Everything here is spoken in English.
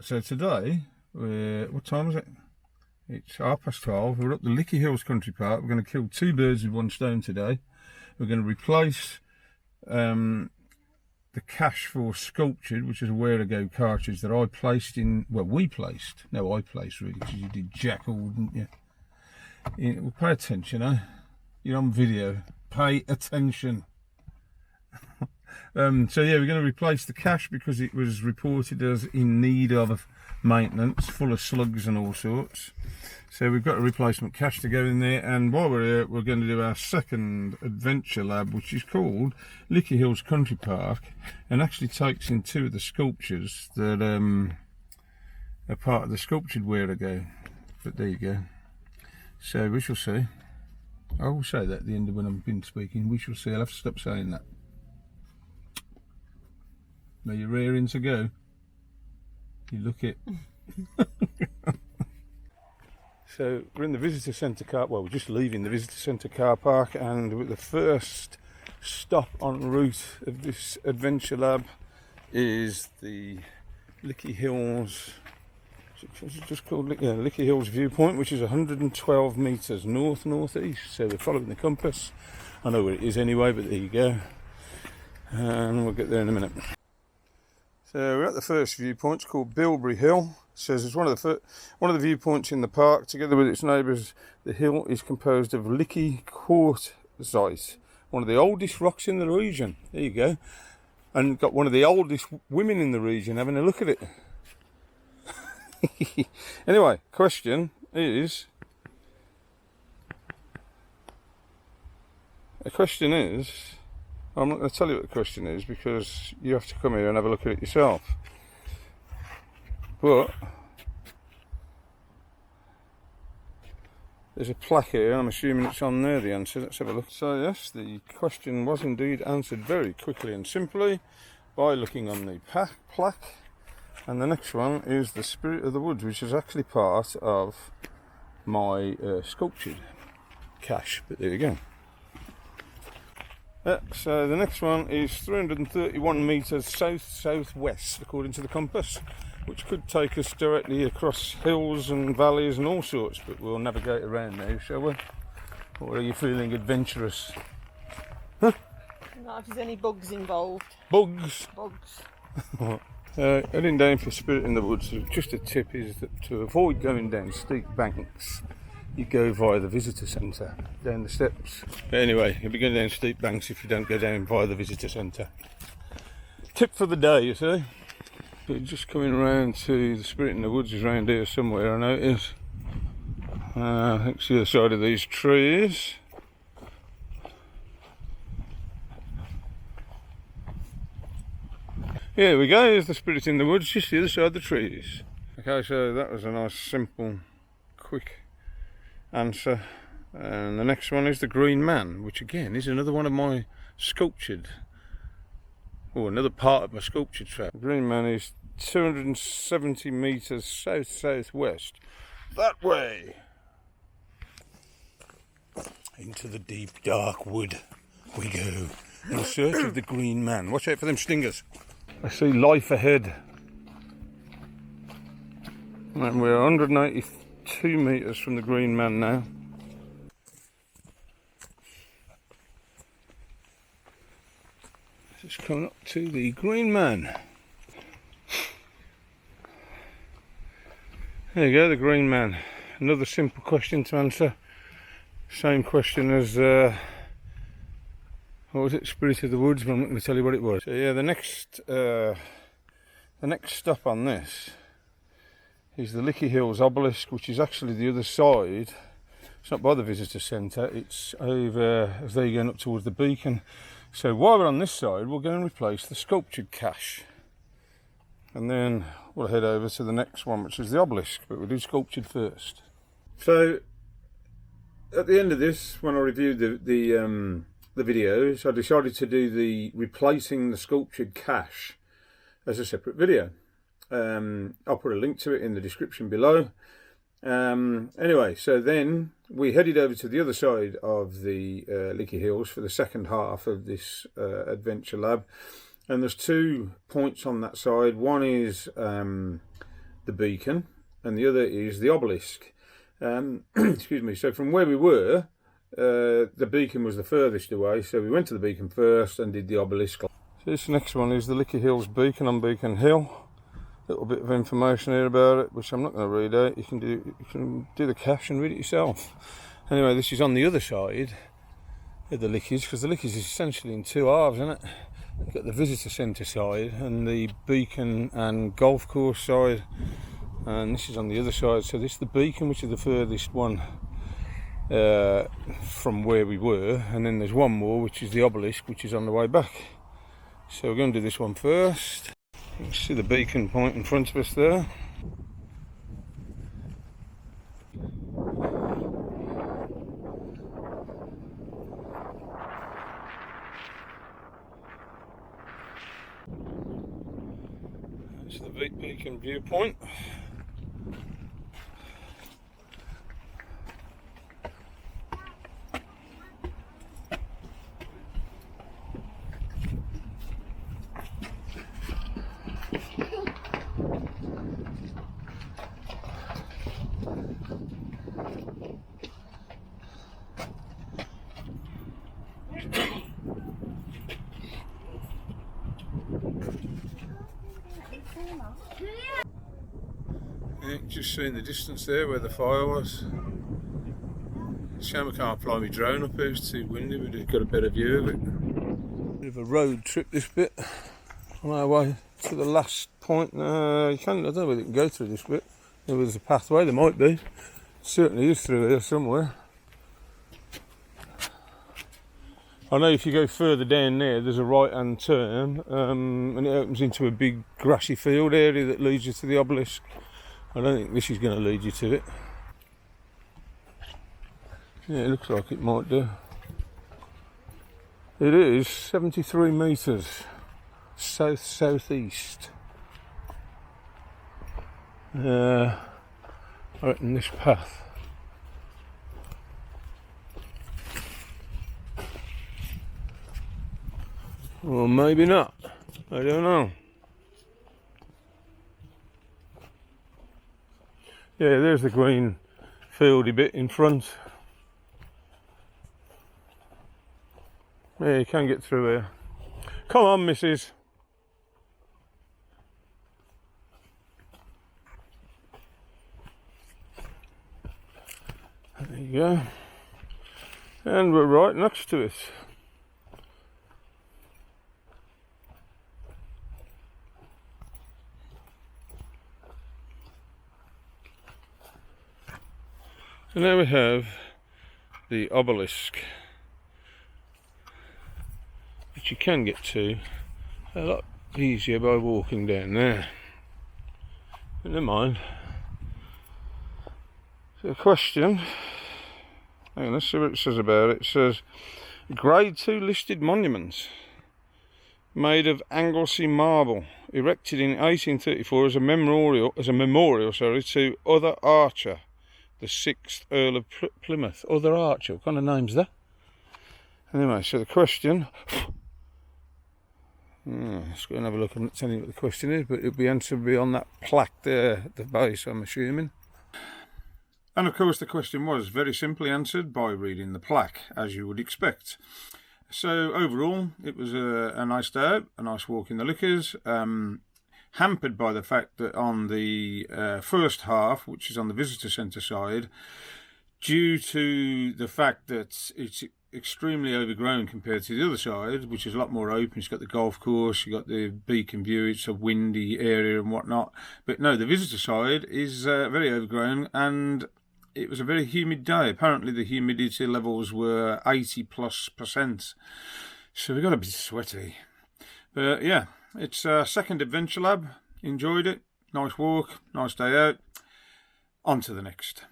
So today, what time is it? It's 12:30. We're up the Licky Hills Country Park. We're going to kill two birds with one stone today. We're going to replace the cache for sculptured, which is a where to go cartridge that I placed in. Well, we placed. No, I placed really, because you did jack all, didn't you? Yeah, well, pay attention, eh? You're on video. Pay attention. So yeah, we're going to replace the cache because it was reported as in need of maintenance, full of slugs and all sorts. So we've got a replacement cache to go in there, and while we're here, we're going to do our second adventure lab, which is called Licky Hills Country Park, and actually takes in two of the sculptures that are part of the sculptured where to go. But there you go. So we shall see. I will say that at the end of when I've been speaking. We shall see. I'll have to stop saying that. Now you're rearing to go. You look it. So we're in the visitor centre car. Well, we're just leaving the visitor centre car park, and the first stop en route of this adventure lab is the Licky Hills. What's it just called? Yeah, Licky Hills viewpoint, which is 112 metres north-northeast. So we're following the compass. I know where it is anyway, but there you go. And we'll get there in a minute. So we're at the first viewpoint. It's called Bilberry Hill. It says it's one of the viewpoints in the park. Together with its neighbours, the hill is composed of Licky quartzite, one of the oldest rocks in the region. There you go. And got one of the oldest women in the region having a look at it. Anyway, question is, I'm not going to tell you what the question is because you have to come here and have a look at it yourself. But there's a plaque here, and I'm assuming it's on there, the answer. Let's have a look. So yes, the question was indeed answered very quickly and simply by looking on the plaque. And the next one is the Spirit of the Woods, which is actually part of my sculptured cache. But there you go. So the next one is 331 metres south-southwest, according to the compass, which could take us directly across hills and valleys and all sorts, but we'll navigate around now, shall we? Or are you feeling adventurous? Huh? Not if there's any bugs involved. Bugs? Bugs. Heading down for Spirit in the Woods, just a tip is that to avoid going down steep banks, you go via the visitor centre, down the steps. But anyway, you'll be going down steep banks if you don't go down via the visitor centre. Tip for the day, you see. But just coming around to the Spirit in the Woods is around here somewhere, I know it is. I think it's the other side of these trees. Here we go, here's the Spirit in the Woods, just the other side of the trees. Okay, so that was a nice, simple, quick answer. And the next one is the Green Man, which again is another one of my sculptured, or another part of my sculptured track. The Green Man is 270 metres south-southwest. That way! Into the deep, dark wood we go, in search of the Green Man. Watch out for them stingers. I see life ahead. And we're 182 metres from the Green Man now. Just coming up to the Green Man. There you go, the Green Man. Another simple question to answer. Same question as what was it, Spirit of the Woods, but I'm not going to tell you what it was. So yeah, the next stop on this is the Licky Hills obelisk, which is actually the other side. It's not by the visitor centre, it's over as they're going up towards the beacon. So while we're on this side, we'll go and replace the sculptured cache. And then we'll head over to the next one, which is the obelisk, but we'll do sculptured first. So at the end of this, when I reviewed the videos, I decided to do the replacing the sculptured cache as a separate video. I'll put a link to it in the description below. Anyway, so then we headed over to the other side of the Licky Hills for the second half of this adventure lab, and there's 2 points on that side. One is the beacon and the other is the obelisk. Excuse me. So from where we were, the beacon was the furthest away, so we went to the beacon first and did the obelisk. So this next one is the Licker Hills beacon on Beacon Hill. A little bit of information here about it, which I'm not going to read out. You can do the cache and read it yourself. Anyway, this is on the other side of the Lickers, because the Lickers is essentially in two halves, isn't it? You've got the visitor centre side and the beacon and golf course side, and this is on the other side. So this is the beacon, which is the furthest one from where we were, and then there's one more, which is the obelisk, which is on the way back. So we're going to do this one first. You can see the beacon point in front of us there. It's the beacon viewpoint. Yeah, just seeing the distance there where the fire was. Shame I can't fly my drone up here, it's too windy, but it's got a better view of it. Bit of a road trip this bit, on our way to the last point. You can, I don't know whether you can go through this bit. There was a pathway, there might be. It certainly is through here somewhere. I know if you go further down there, there's a right hand turn, and it opens into a big grassy field area that leads you to the obelisk. I don't think this is going to lead you to it. Yeah, it looks like it might do. It is 73 metres south-southeast. I reckon this path. Or maybe not. I don't know. Yeah, there's the green fieldy bit in front. Yeah, you can get through here. Come on, missus. There you go. And we're right next to it. So now we have the obelisk, which you can get to a lot easier by walking down there. But never mind. So the question, hang on, let's see what it says about it. It says, Grade 2 listed monuments made of Anglesey marble, erected in 1834 as a memorial to Other Archer, the 6th Earl of Plymouth. Other Archer, what kind of name's that? Anyway, so the question, let's go and have a look. I'm not telling you what the question is, but it'll be answered on that plaque there at the base, I'm assuming. And of course the question was very simply answered by reading the plaque, as you would expect. So overall, it was a nice day out, a nice walk in the Lickers, hampered by the fact that on the first half, which is on the visitor centre side, due to the fact that it's extremely overgrown compared to the other side, which is a lot more open. It's got the golf course, you've got the beacon view, it's a windy area and whatnot. But no, the visitor side is very overgrown, and it was a very humid day. Apparently the humidity levels were 80+%. So we got a bit sweaty. But yeah, it's our second adventure lab. Enjoyed it. Nice walk, nice day out. On to the next.